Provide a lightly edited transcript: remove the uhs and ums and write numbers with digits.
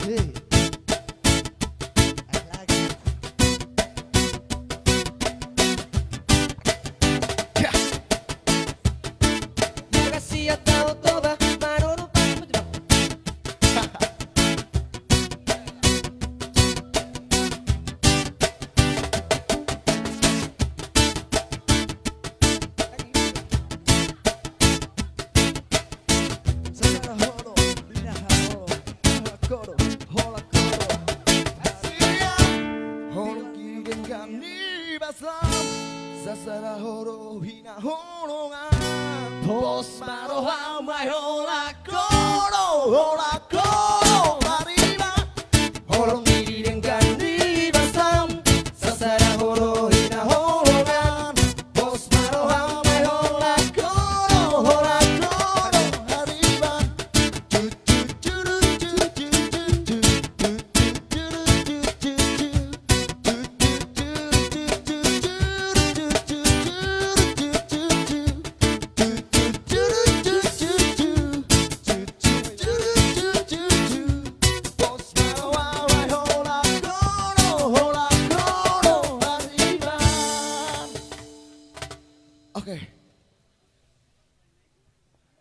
Hey. I like it.昔やった音がマロのパンプSasara horo hina horo ga Post maro how my whole Koro hora